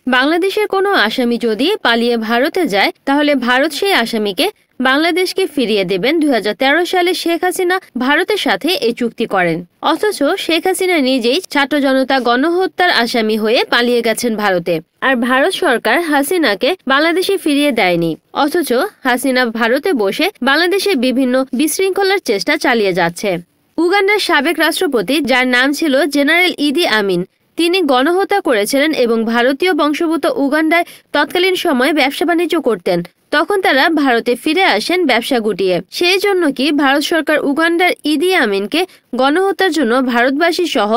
বাংলাদেশের কোনো আসামি যদি পালিয়ে ভারতে যায় তাহলে ভারত সেই আসামিকে বাংলাদেশকে ফিরিয়ে দেবেন। 2013 সালে শেখ হাসিনা ভারতের সাথে এই চুক্তি করেন। অথচ শেখ হাসিনা নিজেই ছাত্র জনতা গণহত্যার আসামি হয়ে পালিয়ে গেছেন ভারতে। আর ভারত সরকার হাসিনাকে বাংলাদেশে ফিরিয়ে দেয়নি। অথচ হাসিনা ভারতে বসে বাংলাদেশে বিভিন্ন বিশৃঙ্খলার চেষ্টা চালিয়ে যাচ্ছে। উগান্ডার সাবেক রাষ্ট্রপতি, যার নাম ছিল জেনারেল ইদি আমিন, তিনি গণহত্যা করেছিলেন এবং ভারতীয় বংশোদ্ভূত উগান্ডায় তৎকালীন সময়ে ব্যবসা বাণিজ্য করতেন। তখন তারা ভারতে ফিরে আসেন ব্যবসা গুটিয়ে। সেই জন্য কি ভারত সরকার উগান্ডার ইদি আমিনকে গণহত্যার জন্য ভারতবাসী সহ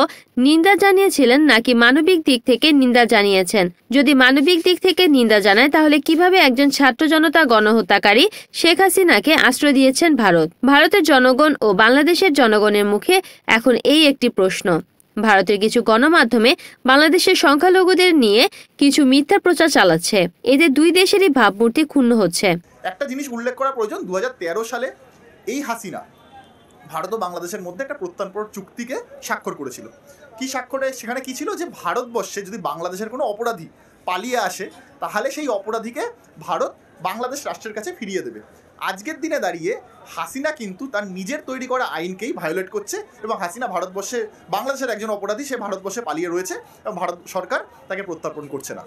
নিন্দা জানিয়েছিলেন, নাকি মানবিক দিক থেকে নিন্দা জানিয়েছেন? যদি মানবিক দিক থেকে নিন্দা জানায় তাহলে কিভাবে একজন ছাত্র জনতা গণহত্যাকারী শেখ হাসিনাকে আশ্রয় দিয়েছেন ভারত? ভারতের জনগণ ও বাংলাদেশের জনগণের মুখে এখন এই একটি প্রশ্ন। ভারতের কিছু গণমাধ্যমে বাংলাদেশের সংখ্যালঘুদের নিয়ে কিছু মিথ্যা প্রচার চালাচ্ছে। এদের দুই দেশেরই ভাবমূর্তি ক্ষুণ্ণ হচ্ছে। একটা জিনিস উল্লেখ করা প্রয়োজন, 2013 সালে এই হাসিনা ভারত ও বাংলাদেশের মধ্যে একটা প্রত্যর্পণ চুক্তিকে স্বাক্ষর করেছিল। কি স্বাক্ষরে সেখানে কি ছিল, যে ভারতবর্ষে যদি বাংলাদেশের কোনো অপরাধী পালিয়ে আসে তাহলে সেই অপরাধীকে ভারত বাংলাদেশ রাষ্ট্রের কাছে ফিরিয়ে দেবে। আজকের দিনে দাঁড়িয়ে হাসিনা কিন্তু তার নিজের তৈরি করা আইনকেই ভায়োলেট করছে এবং হাসিনা ভারতবর্ষে বাংলাদেশের একজন অপরাধী, সে ভারতবর্ষে পালিয়ে রয়েছে এবং ভারত সরকার তাকে প্রত্যর্পণ করছে না।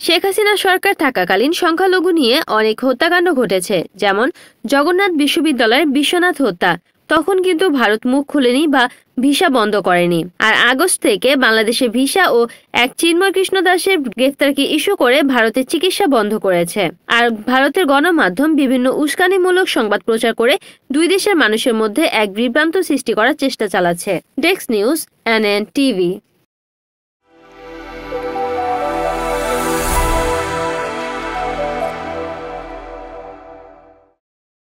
শেখ হাসিনা সরকার থাকাকালীন সংখ্যালঘু নিয়ে অনেক হত্যাকাণ্ড ঘটেছে, যেমন জগন্নাথ বিশ্ববিদ্যালয়ের বিশ্বনাথ হত্যা। তখন কিন্তু ভারত মুখ খুলেনি বা ভিসা বন্ধ করেনি। আর আগস্ট থেকে বাংলাদেশে ভিসা ও এক চিন্ময় কৃষ্ণ দাসের গ্রেফতারকে ইস্যু করে ভারতের চিকিৎসা বন্ধ করেছে। আর ভারতের গণমাধ্যম বিভিন্ন উস্কানিমূলক সংবাদ প্রচার করে দুই দেশের মানুষের মধ্যে এক বিভ্রান্ত সৃষ্টি করার চেষ্টা চালাচ্ছে। Desk news, NN TV।